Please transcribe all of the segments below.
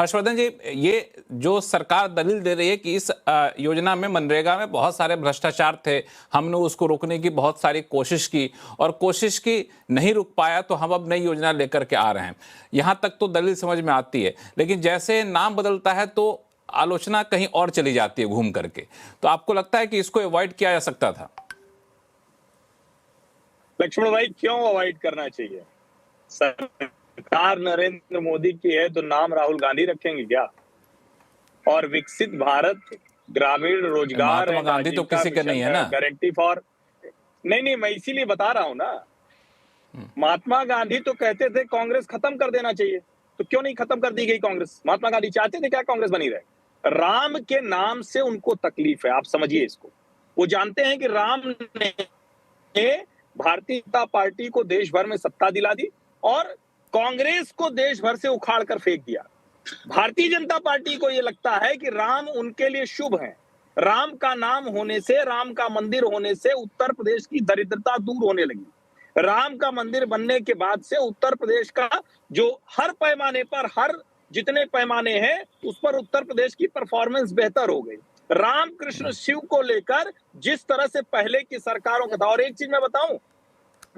हर्षवर्धन जी, ये जो सरकार दलील दे रही है कि इस योजना में, मनरेगा में बहुत सारे भ्रष्टाचार थे, हमने उसको रोकने की बहुत सारी कोशिश की और कोशिश की, नहीं रुक पाया, तो हम अब नई योजना लेकर के आ रहे हैं, यहां तक तो दलील समझ में आती है। लेकिन जैसे नाम बदलता है तो आलोचना कहीं और चली जाती है घूम करके। तो आपको लगता है कि इसको अवॉइड किया जा सकता था? लक्ष्मण भाई, क्यों अवॉइड करना चाहिए? सरकार नरेंद्र मोदी की है तो नाम राहुल गांधी रखेंगे क्या? और विकसित भारत ग्रामीण रोजगार महात्मा गांधी तो किसी के नहीं है ना, गारंटी फॉर। नहीं, मैं इसीलिए बता रहा हूं ना। महात्मा गांधी तो कहते थे कांग्रेस खत्म कर देना चाहिए, तो क्यों नहीं खत्म कर दी गई कांग्रेस? महात्मा गांधी चाहते थे क्या कांग्रेस बनी रहे? राम के नाम से उनको तकलीफ है, आप समझिए इसको। वो जानते हैं कि राम ने भारतीय जनता पार्टी को देश भर में सत्ता दिला दी और कांग्रेस को देश भर से उखाड़ कर फेंक दिया। भारतीय जनता पार्टी को यह लगता है कि राम उनके लिए शुभ है। राम का नाम होने से, राम का मंदिर होने से उत्तर प्रदेश की दरिद्रता दूर होने लगी। राम का मंदिर बनने के बाद से उत्तर प्रदेश का जो हर पैमाने पर, हर जितने पैमाने हैं उस पर उत्तर प्रदेश की परफॉर्मेंस बेहतर हो गई। रामकृष्ण शिव को लेकर जिस तरह से पहले की सरकारों का था। और एक चीज मैं बताऊं,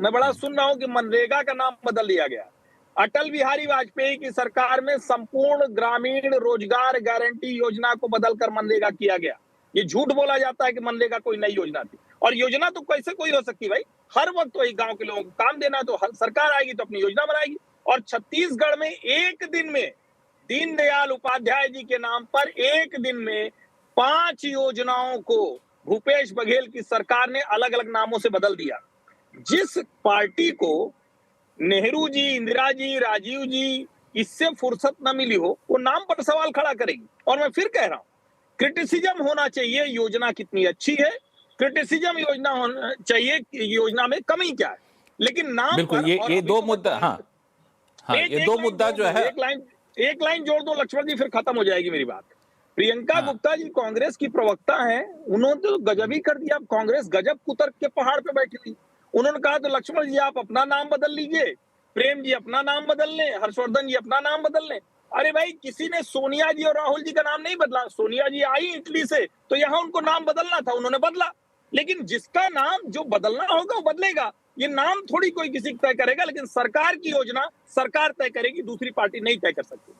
मैं बड़ा सुन रहा हूं कि मनरेगा का नाम बदल दिया गया। अटल बिहारी वाजपेयी की सरकार में संपूर्ण ग्रामीण रोजगार गारंटी योजना को बदलकर मनरेगा किया गया। ये झूठ बोला जाता है कि मनरेगा कोई नई योजना थी। और योजना तो कैसे कोई हो सकती भाई? हर वक्त वही गांव के लोगों को काम देना है, तो हर सरकार आएगी तो अपनी योजना बनाएगी। और छत्तीसगढ़ में एक दिन में दीनदयाल उपाध्याय जी के नाम पर एक दिन में 5 योजनाओं को भूपेश बघेल की सरकार ने अलग अलग नामों से बदल दिया। जिस पार्टी को नेहरू जी, इंदिरा जी, राजीव जी इससे फुर्सत न मिली हो, वो नाम पर सवाल खड़ा करेगी। और मैं फिर कह रहा हूं, क्रिटिसिज्म होना चाहिए योजना कितनी अच्छी है, क्रिटिसिज्म योजना होना चाहिए योजना में कमी क्या है, लेकिन नाम बिल्कुल पर। ये दो मुद्दा, हाँ, ये दो मुद्दा जो है। एक लाइन जोड़ दो लक्ष्मण जी, फिर खत्म हो जाएगी मेरी बात। प्रियंका गुप्ता जी कांग्रेस की प्रवक्ता हैं, उन्होंने तो गजब ही कर दिया। कांग्रेस गजब कुतर्क के पहाड़ पे बैठी हुई। उन्होंने कहा तो लक्ष्मण जी आप अपना नाम बदल लीजिए, प्रेम जी अपना नाम बदल लें, हर्षवर्धन जी अपना नाम बदल लें। अरे भाई, किसी ने सोनिया जी और राहुल जी का नाम नहीं बदला। सोनिया जी आई इटली से, तो यहां उनको नाम बदलना था, उन्होंने बदला। लेकिन जिसका नाम जो बदलना होगा वो बदलेगा। ये नाम थोड़ी कोई किसी तय करेगा, लेकिन सरकार की योजना सरकार तय करेगी, दूसरी पार्टी नहीं तय कर सकती।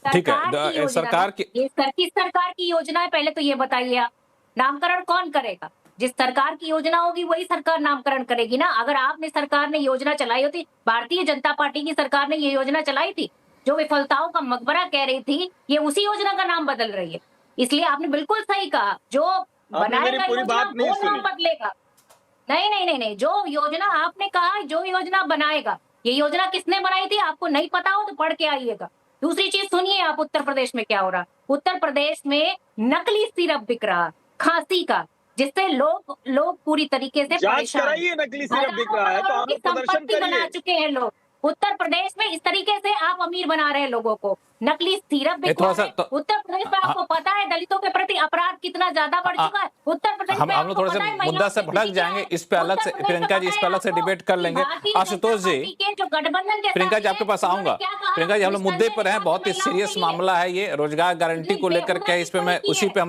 ठीक है, सरकार की, ये किस सरकार की योजना है पहले तो ये बताइए आप। नामकरण कौन करेगा? जिस सरकार की योजना होगी वही सरकार नामकरण करेगी ना। अगर आपने सरकार ने योजना चलाई होती, भारतीय जनता पार्टी की सरकार ने ये योजना चलाई थी जो विफलताओं का मकबरा कह रही थी, ये उसी योजना का नाम बदल रही है। इसलिए आपने बिल्कुल सही कहा, जो बनाएगा योजना वो नाम बदलेगा। नहीं, जो योजना आपने कहा, जो योजना बनाएगा, ये योजना किसने बनाई थी आपको नहीं पता हो तो पढ़ के आइएगा। दूसरी चीज सुनिए आप, उत्तर प्रदेश में क्या हो रहा। उत्तर प्रदेश में नकली सिरप बिक रहा, खांसी का, जिससे लोग पूरी तरीके से परेशान। नकली सिरप बिक रहा है तो आप संपत्ति बना चुके हैं लोग। उत्तर प्रदेश में इस तरीके से आप अमीर बना रहे हैं लोगों को। नकली सिरप बिक रहा है। उत्तर प्रदेश में आपको पता है दलितों के प्रति अपराध कितना ज्यादा बढ़ चुका है। उत्तर प्रदेश में हम लोग थोड़े से मुद्दा से भटक जाएंगे, इस पे अलग से प्रियंका जी, इस पे अलग से डिबेट कर लेंगे। आशुतोष जी, प्रियंका जी आपके पास आऊंगा। प्रियंका जी, हम लोग मुद्दे पर हैं, बहुत ही सीरियस मामला है ये, रोजगार गारंटी को लेकर के। इस पे मैं इसी पे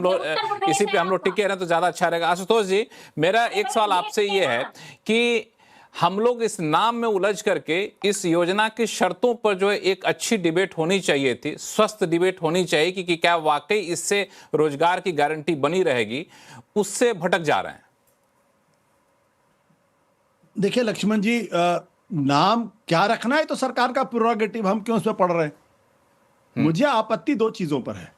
हम लोग टिके रहे तो ज्यादा अच्छा रहेगा। आशुतोष जी, मेरा एक सवाल आपसे ये है कि हम लोग इस नाम में उलझ करके इस योजना की शर्तों पर जो है एक अच्छी डिबेट होनी चाहिए थी, स्वस्थ डिबेट होनी चाहिए कि क्या वाकई इससे रोजगार की गारंटी बनी रहेगी, उससे भटक जा रहे हैं। देखिए लक्ष्मण जी, नाम क्या रखना है तो सरकार का प्रोरोगेटिव, हम क्यों उसमें पढ़ रहे हैं? मुझे आपत्ति दो चीजों पर है।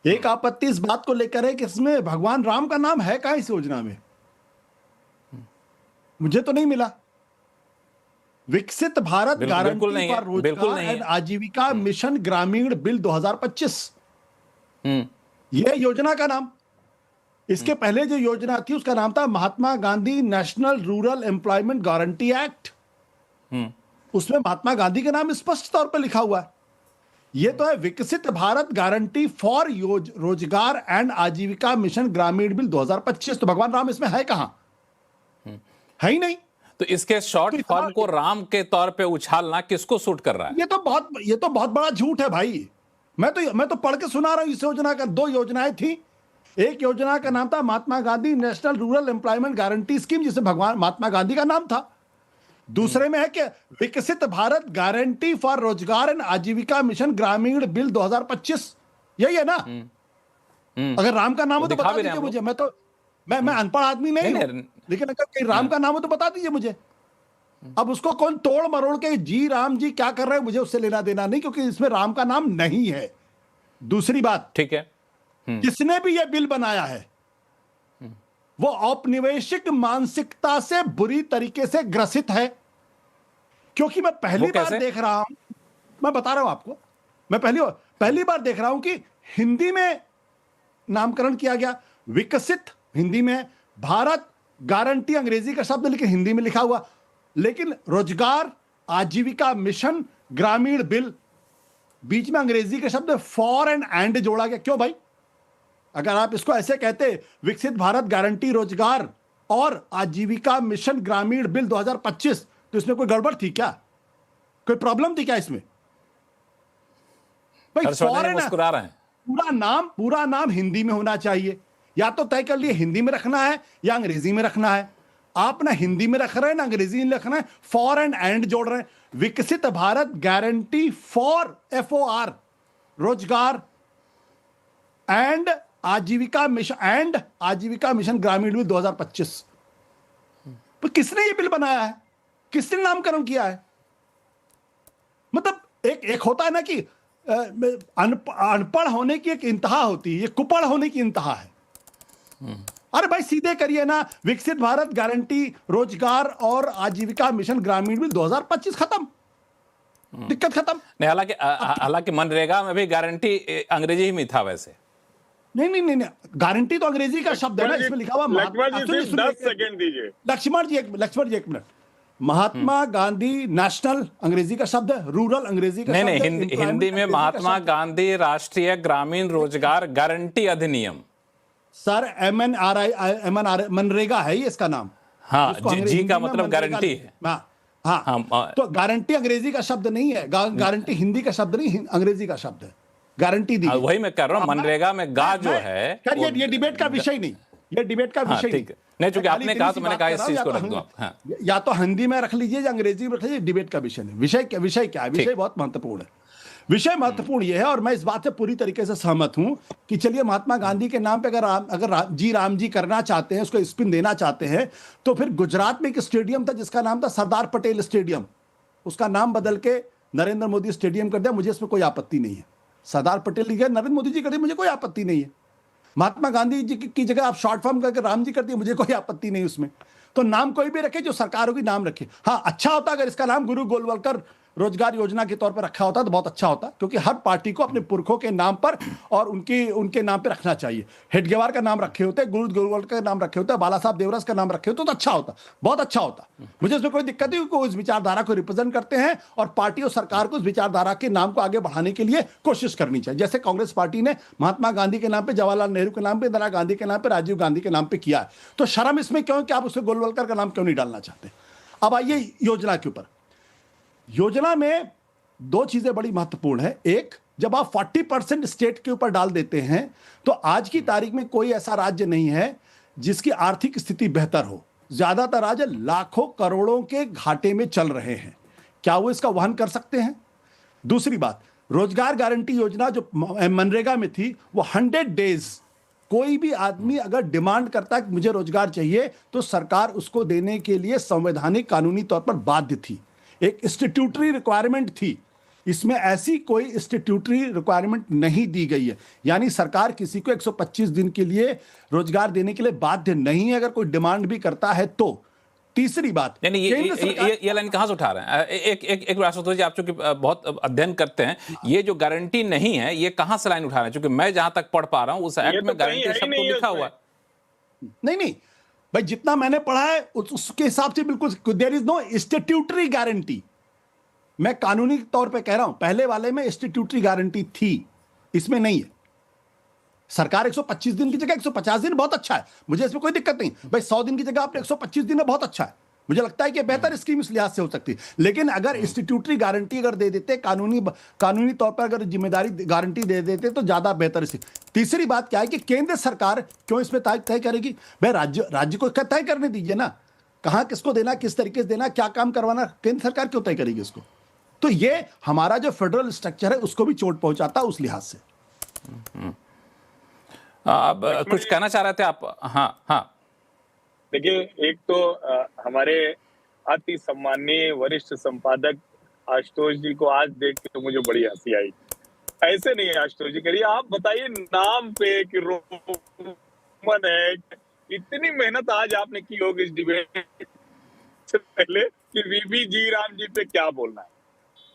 एक आपत्ति इस बात को लेकर है कि इसमें भगवान राम का नाम है कहां इस योजना में? मुझे तो नहीं मिला। विकसित भारत गारंटी फॉर रोजगार एंड आजीविका मिशन ग्रामीण बिल 2025, यह योजना का नाम। इसके पहले जो योजना थी उसका नाम था Mahatma Gandhi national rural employment guarantee act. उसमें महात्मा गांधी का नाम स्पष्ट तौर पर लिखा हुआ है। यह तो है विकसित भारत गारंटी फॉर रोजगार एंड आजीविका मिशन ग्रामीण बिल 2025। तो भगवान राम इसमें है कहां? है ही नहीं। तो इसके शॉर्ट फॉर्म को राम के तौर पे उछालना किसको सूट कर रहा है? ये तो बहुत बड़ा झूठ है भाई। मैं तो पढ़ के सुना रहा हूं इस योजना का। 2 योजनाएं थी। एक योजना का नाम था Mahatma Gandhi national rural employment guarantee scheme, जिसे भगवान महात्मा गांधी का नाम था। दूसरे में है कि विकसित भारत गारंटी फॉर रोजगार एंड आजीविका मिशन ग्रामीण बिल 2025। यही है ना? अगर राम का नाम हो तो बता दीजिए मुझे। मैं अनपढ़ आदमी नहीं हूं, लेकिन अगर कहीं राम का नाम हो तो बता दीजिए मुझे। अब उसको कौन तोड़ मरोड़ के जी राम जी क्या कर रहे हैं, मुझे उससे लेना देना नहीं, क्योंकि इसमें राम का नाम नहीं है। दूसरी बात, ठीक है, जिसने भी यह बिल बनाया है वो औपनिवेशिक मानसिकता से बुरी तरीके से ग्रसित है। क्योंकि मैं पहली बार देख रहा हूं, मैं बता रहा हूं आपको, मैं पहली बार देख रहा हूं कि हिंदी में नामकरण किया गया, विकसित हिंदी में, भारत गारंटी अंग्रेजी का शब्द लेकिन हिंदी में लिखा हुआ, लेकिन रोजगार आजीविका मिशन ग्रामीण बिल बीच में अंग्रेजी के शब्द फॉर एंड जोड़ा गया। क्यों भाई? अगर आप इसको ऐसे कहते विकसित भारत गारंटी रोजगार और आजीविका मिशन ग्रामीण बिल 2025, तो इसमें कोई गड़बड़ थी क्या? कोई प्रॉब्लम थी क्या इसमें? भाई फॉरेन मुस्कुरा रहे हैं। पूरा नाम हिंदी में होना चाहिए। या तो तय कर लिए हिंदी में रखना है या अंग्रेजी में रखना है। आप ना हिंदी में रख रहे हैं ना अंग्रेजी में रखना है, फॉर एंड जोड़ रहे हैं। विकसित भारत गारंटी फॉर FOR रोजगार एंड आजीविका मिशन ग्रामीण बिल 2025। तो किसने ये बिल बनाया है? किसने नामकरण किया है? मतलब एक होता है ना कि अनपढ़ होने की एक इंतहा होती है, ये कुपढ़ होने की इंतहा है। अरे भाई सीधे करिए ना, विकसित भारत गारंटी रोजगार और आजीविका मिशन ग्रामीण बिल 2025, खत्म, दिक्कत खत्म। नहीं, हालांकि मनरेगा में भी गारंटी अंग्रेजी ही में था वैसे। नहीं, गारंटी तो अंग्रेजी का शब्द है ना, इसमें लिखा हुआ। लक्ष्मण जी सिर्फ 10 सेकंड दीजिए। लक्ष्मण जी एक मिनट। महात्मा गांधी नेशनल अंग्रेजी का शब्द है, रूरल अंग्रेजी का नहीं, हिंदी में महात्मा गांधी राष्ट्रीय ग्रामीण रोजगार गारंटी अधिनियम। सर MNRI मनरेगा है ये इसका नाम। हाँ, जी का मतलब गारंटी है। हाँ, तो गारंटी अंग्रेजी का शब्द नहीं है, गारंटी हिंदी का शब्द नहीं, अंग्रेजी का शब्द है। गारंटी दी, वही मैं कर रहा हूँ। मनरेगा में गा जो है, ये डिबेट का विषय नहीं, ये डिबेट का विषय नहीं, चूंकि आपने कहा तो मैंने कहा इस चीज को रख दो। या तो हिंदी में रख लीजिए या अंग्रेजी में रख लीजिए, डिबेट का विषय नहीं। विषय क्या है? विषय बहुत महत्वपूर्ण है। विषय महत्वपूर्ण यह है, और मैं इस बात से पूरी तरीके से सहमत हूं कि चलिए महात्मा गांधी के नाम पे अगर राम जी करना चाहते हैं, उसको स्पिन देना चाहते हैं, तो फिर गुजरात में एक स्टेडियम था जिसका नाम था सरदार पटेल स्टेडियम, उसका नाम बदल के नरेंद्र मोदी स्टेडियम कर दिया। मुझे इसमें कोई आपत्ति नहीं है। सरदार पटेल लिखे, नरेंद्र मोदी जी कर दिए, मुझे कोई आपत्ति नहीं है। महात्मा गांधी जी की जगह आप शॉर्ट फॉर्म करके राम जी कर दिए, मुझे कोई आपत्ति नहीं उसमें। तो नाम कोई भी रखे, जो सरकारों की नाम रखे। हाँ, अच्छा होता अगर इसका नाम गुरु गोलवलकर रोजगार योजना के तौर पर रखा होता तो बहुत अच्छा होता, क्योंकि हर पार्टी को अपने पुरखों के नाम पर और उनके नाम पे रखना चाहिए। हेडगेवार का नाम रखे होते, गुरु गोलवलकर का नाम रखे होते, बाला साहब देवरस का नाम रखे होते तो अच्छा होता, बहुत अच्छा होता। मुझे इसमें कोई दिक्कत नहीं, क्योंकि उस विचारधारा को रिप्रेजेंट करते हैं और पार्टी और सरकार को उस विचारधारा के नाम को आगे बढ़ाने के लिए कोशिश करनी चाहिए। जैसे कांग्रेस पार्टी ने महात्मा गांधी के नाम पे, जवाहरलाल नेहरू के नाम पे, इंदिरा गांधी के नाम पे, राजीव गांधी के नाम पे किया है, तो शर्म इसमें क्यों कि आप उससे गोलवलकर का नाम क्यों नहीं डालना चाहते? अब आइए योजना के ऊपर। योजना में 2 चीजें बड़ी महत्वपूर्ण है। एक, जब आप 40% स्टेट के ऊपर डाल देते हैं, तो आज की तारीख में कोई ऐसा राज्य नहीं है जिसकी आर्थिक स्थिति बेहतर हो। ज्यादातर राज्य लाखों करोड़ों के घाटे में चल रहे हैं। क्या वो इसका वहन कर सकते हैं? दूसरी बात, रोजगार गारंटी योजना जो मनरेगा में थी, वो 100 डेज, कोई भी आदमी अगर डिमांड करता है कि मुझे रोजगार चाहिए, तो सरकार उसको देने के लिए संवैधानिक कानूनी तौर पर बाध्य थी। एक स्टैट्यूटरी रिक्वायरमेंट थी, इसमें ऐसी कोई स्टैट्यूटरी रिक्वायरमेंट नहीं दी गई है। यानी सरकार किसी को 125 दिन के लिए रोजगार देने के लिए बाध्य नहीं है, अगर कोई डिमांड भी करता है तो। तीसरी बात, ये लाइन कहां से उठा रहे हैं? एक बार आशुतोष जी, आप चूंकि बहुत अध्ययन करते हैं, ये जो गारंटी नहीं है, ये कहां से लाइन उठा रहे हैं? क्योंकि मैं जहां तक पढ़ पा रहा हूं उस एक्ट में गारंटी शब्द तो लिखा हुआ है। नहीं भाई, जितना मैंने पढ़ा है उसके हिसाब से बिल्कुल there is no statutory guarantee. मैं कानूनी तौर पे कह रहा हूं, पहले वाले में स्टैट्यूटरी गारंटी थी, इसमें नहीं है। सरकार 125 दिन की जगह 150 दिन बहुत अच्छा है, मुझे इसमें कोई दिक्कत नहीं भाई। 100 दिन की जगह आपने 125 दिन है, बहुत अच्छा है, मुझे लगता है कि बेहतर स्कीम इस लिहाज से हो सकती है। लेकिन अगर इंस्टीट्यूटरी गारंटी अगर दे देते, कानूनी तौर पर अगर जिम्मेदारी गारंटी दे देते तो ज्यादा बेहतर स्थिति। तीसरी बात क्या है कि केंद्र सरकार क्यों इसमें तय करेगी? भाई राज्य को तय करने दीजिए ना, कहां किसको देना, किस तरीके से देना, क्या काम करवाना, केंद्र सरकार क्यों तय करेगी इसको? तो ये हमारा जो फेडरल स्ट्रक्चर है उसको भी चोट पहुंचाता उस लिहाज से। अब कुछ कहना चाह रहे थे आप? हाँ देखिए, एक तो हमारे अति सम्माननीय वरिष्ठ संपादक आशुतोष जी को आज देख के तो मुझे बड़ी हंसी आई। ऐसे नहीं है आशुतोष जी, करिए आप बताइए नाम पे कि रोमन है, इतनी मेहनत आज आपने की होगी इस डिबेट से पहले कि वीवी जी राम जी पे क्या बोलना है।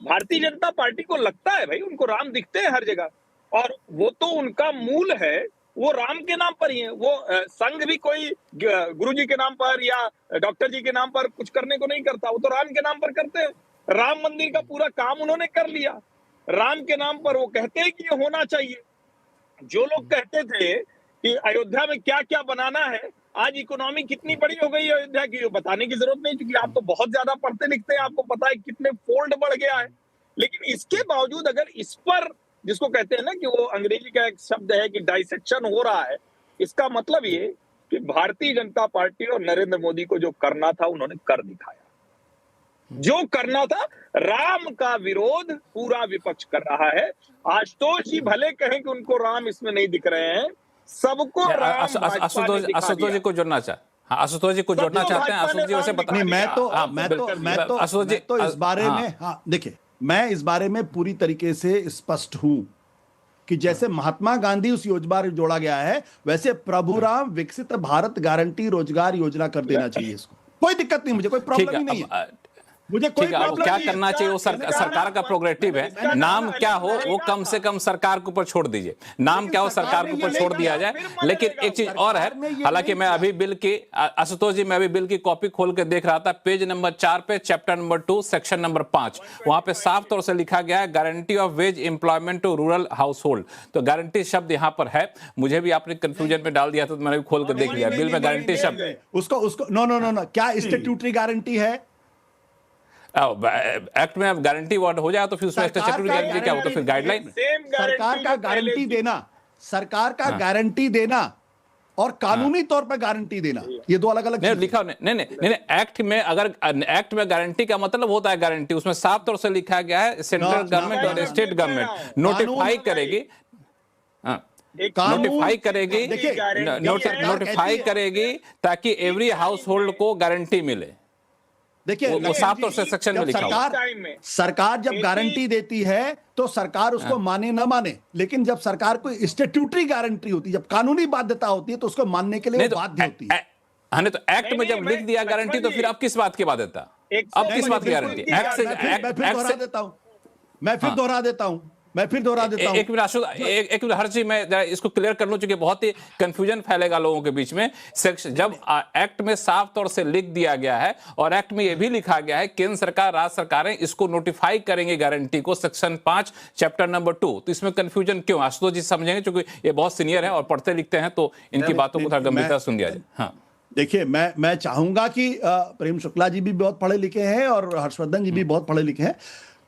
भारतीय जनता पार्टी को लगता है भाई उनको राम दिखते हैं हर जगह, और वो तो उनका मूल है, वो राम के नाम पर ही है। वो संघ भी कोई गुरु जी के नाम पर या डॉक्टर जी के नाम पर कुछ करने को नहीं करता, वो तो राम के नाम पर करते हैं। राम मंदिर का पूरा काम उन्होंने कर लिया राम के नाम पर। वो कहते हैं कि ये होना चाहिए। जो लोग कहते थे कि अयोध्या में क्या क्या बनाना है, आज इकोनॉमी कितनी बड़ी हो गई है अयोध्या की, बताने की जरूरत नहीं, क्योंकि आप तो बहुत ज्यादा पढ़ते लिखते हैं, आपको पता है कितने फोल्ड बढ़ गया है। लेकिन इसके बावजूद अगर इस पर, जिसको कहते हैं ना कि वो अंग्रेजी का एक शब्द है कि डाइसेक्शन हो रहा है, इसका मतलब ये कि भारतीय जनता पार्टी और नरेंद्र मोदी को जो करना था उन्होंने कर दिखाया। जो करना था, राम का विरोध पूरा विपक्ष कर रहा है। आशुतोष जी भले कहें कि उनको राम इसमें नहीं दिख रहे हैं, सबको राम आशुतोष जी को जोड़ना आशुतोष जी को जोड़ना चाहते हैं। आशुतोष जी वैसे बता, मैं तो इस बारे में, हाँ देखिए, मैं इस बारे में पूरी तरीके से स्पष्ट हूं कि जैसे महात्मा गांधी उस योजना में जोड़ा गया है, वैसे प्रभुराम विकसित भारत गारंटी रोजगार योजना कर देना चाहिए। इसको कोई दिक्कत नहीं, मुझे कोई प्रॉब्लम ही नहीं है, मुझे कोई प्रॉब्लम क्या करना चाहिए वो सरकार का प्रोग्रेटिव है। नाम क्या हो वो कम से कम सरकार के ऊपर छोड़ दीजिए, नाम क्या हो सरकार के ऊपर छोड़ दिया जाए। लेकिन एक चीज और है, हालांकि मैं अभी बिल की, आशुतोष जी मैं अभी बिल की कॉपी खोल के देख रहा था, पेज नंबर 4 पे चैप्टर नंबर 2 सेक्शन नंबर 5, वहां पे साफ तौर से लिखा गया है guarantee of wage employment to rural household. तो गारंटी शब्द यहाँ पर है, मुझे भी आपने कंफ्यूजन में डाल दिया था तो मैंने भी खोल कर देख लिया, बिल में गारंटी शब्द उसको नो क्या स्टैट्यूटरी गारंटी है? एक्ट में गारंटी वर्ड हो जाए तो फिर उसमें स्टैट्यूटरी गारंटी क्या हो, तो फिर गाइडलाइन। सरकार का गारंटी देना, सरकार का गारंटी देना और कानूनी तौर पर गारंटी देना, ये दो अलग अलग नहीं लिखा। नहीं एक्ट में, अगर एक्ट में गारंटी का मतलब होता है गारंटी, उसमें साफ तौर से लिखा गया है सेंट्रल गवर्नमेंट और स्टेट गवर्नमेंट नोटिफाई करेगी, नोटिफाई करेगी ताकि एवरी हाउस होल्ड को गारंटी मिले। देखिए वो साफ तौर से सेक्शन में लिखा हुआ। सरकार जब गारंटी देती है तो सरकार उसको माने ना माने, लेकिन जब सरकार को स्टैट्यूटरी गारंटी होती है, जब कानूनी बाध्यता होती है तो उसको मानने के लिए बाध्य होती है। नहीं तो एक्ट में जब लिख दिया गारंटी तो फिर अब किस बात की बाध्यता, अब किस बात की गारंटी? एक्ट से मैं फिर दोहरा देता हूं एक मिनट हर चीज मैं इसको क्लियर कर लूं, चूंकि बहुत ही कंफ्यूजन फैलेगा लोगों के बीच में। जब एक्ट में साफ तौर से लिख दिया गया है और एक्ट में यह भी लिखा गया है केंद्र सरकार राज्य सरकारें इसको नोटिफाई करेंगे गारंटी को, सेक्शन 5 चैप्टर नंबर 2, तो इसमें कंफ्यूजन क्यों? आशुतोष जी समझेंगे क्योंकि ये बहुत सीनियर है और पढ़ते लिखते हैं, तो इनकी बातों को थोड़ा गंभीरता सुन दिया जाए। हाँ देखिए, मैं चाहूंगा कि प्रेम शुक्ला जी भी बहुत पढ़े लिखे हैं और हर्षवर्धन जी भी बहुत पढ़े लिखे हैं।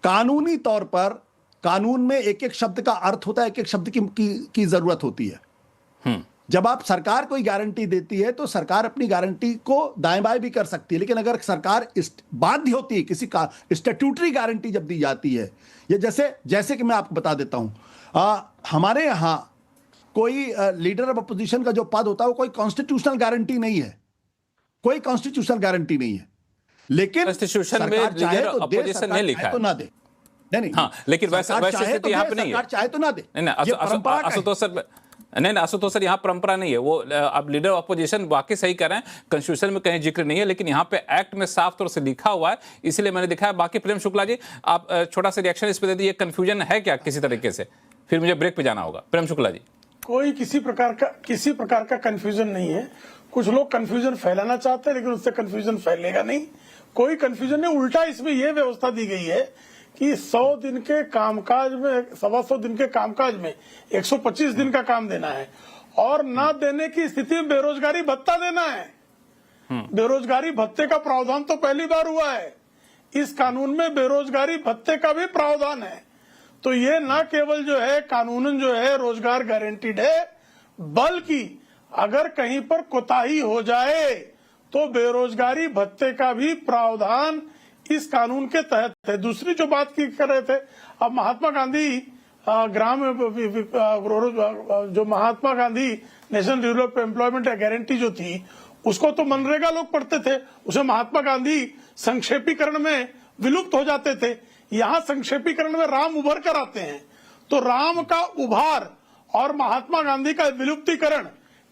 कानूनी तौर पर कानून में एक एक शब्द का अर्थ होता है, एक एक शब्द की जरूरत होती है। जब आप सरकार कोई गारंटी देती है तो सरकार अपनी गारंटी को दाएं बाएं भी कर सकती है, लेकिन अगर सरकार बाध्य होती है किसी का स्टैट्यूटरी गारंटी जब दी जाती है, ये जैसे कि मैं आपको बता देता हूं, हमारे यहां कोई लीडर ऑफ अपोजिशन का जो पद होता है वो कोई कॉन्स्टिट्यूशनल गारंटी नहीं है, कोई कॉन्स्टिट्यूशनल गारंटी नहीं है। लेकिन कॉन्स्टिट्यूशन में लीडर ऑफ अपोजिशन नहीं लिखा है तो ना दे, नहीं हाँ, लेकिन वैसे स्थिति यहाँ पे नहीं है। चाहे तो ना दे, आशुतोष सर यहाँ परंपरा नहीं है। वो अब लीडर ऑफ अपोजिशन वाकई सही कर रहे हैं, कॉन्स्टिट्यूशन में कहीं जिक्र नहीं है, लेकिन यहाँ पे एक्ट में साफ तौर से लिखा हुआ है, इसलिए मैंने दिखाया। बाकी प्रेम शुक्ला जी आप छोटा सा रिएक्शन इस पे दे दीजिए, कंफ्यूजन है क्या किसी तरीके से, फिर मुझे ब्रेक पे जाना होगा। प्रेम शुक्ला जी। कोई किसी प्रकार का कंफ्यूजन नहीं है। कुछ लोग कंफ्यूजन फैलाना चाहते हैं, लेकिन उससे कंफ्यूजन फैलेगा नहीं, कोई कंफ्यूजन नहीं। उल्टा इसमें यह व्यवस्था दी गई है कि 100 दिन के कामकाज में, 125 दिन के कामकाज में 125 दिन का काम देना है, और ना देने की स्थिति में बेरोजगारी भत्ता देना है। बेरोजगारी भत्ते का प्रावधान तो पहली बार हुआ है। इस कानून में बेरोजगारी भत्ते का भी प्रावधान है। तो ये न केवल जो है कानूनन जो है रोजगार गारंटीड है, बल्कि अगर कहीं पर कोताही हो जाए तो बेरोजगारी भत्ते का भी प्रावधान इस कानून के तहत है। दूसरी जो बात की कर रहे थे, अब महात्मा गांधी ग्राम जो Mahatma Gandhi national rural employment guarantee जो थी, उसको तो मनरेगा लोग पढ़ते थे, उसे महात्मा गांधी संक्षेपीकरण में विलुप्त हो जाते थे। यहाँ संक्षेपीकरण में राम उभर कर आते हैं। तो राम का उभार और महात्मा गांधी का विलुप्तीकरण,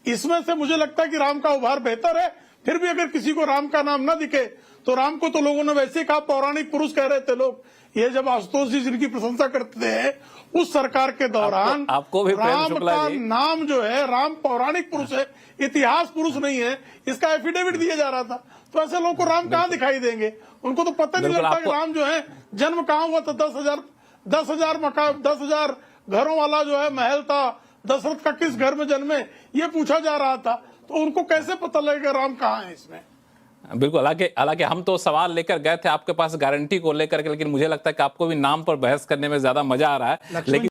इसमें से मुझे लगता है कि राम का उभार बेहतर है। फिर भी अगर किसी को राम का नाम न दिखे तो राम को तो लोगों ने वैसे ही कहा, पौराणिक पुरुष कह रहे थे लोग। ये जब आशुतोष जी जिनकी प्रशंसा करते हैं, उस सरकार के दौरान आपको भी राम का नाम जो है, राम पौराणिक पुरुष है, इतिहास पुरुष नहीं है, इसका एफिडेविट दिया जा रहा था। तो ऐसे लोगों को राम कहाँ दिखाई देंगे? उनको तो पता नहीं लगता कि राम जो है जन्म कहाँ हुआ था। 10,000 घरों वाला जो है महल था, दशरथ का किस घर में जन्मे, ये पूछा जा रहा था। तो उनको कैसे पता लगेगा राम कहाँ है इसमें? बिल्कुल। हालांकि हम तो सवाल लेकर गए थे आपके पास गारंटी को लेकर के, लेकिन मुझे लगता है कि आपको भी नाम पर बहस करने में ज्यादा मजा आ रहा है। लेकिन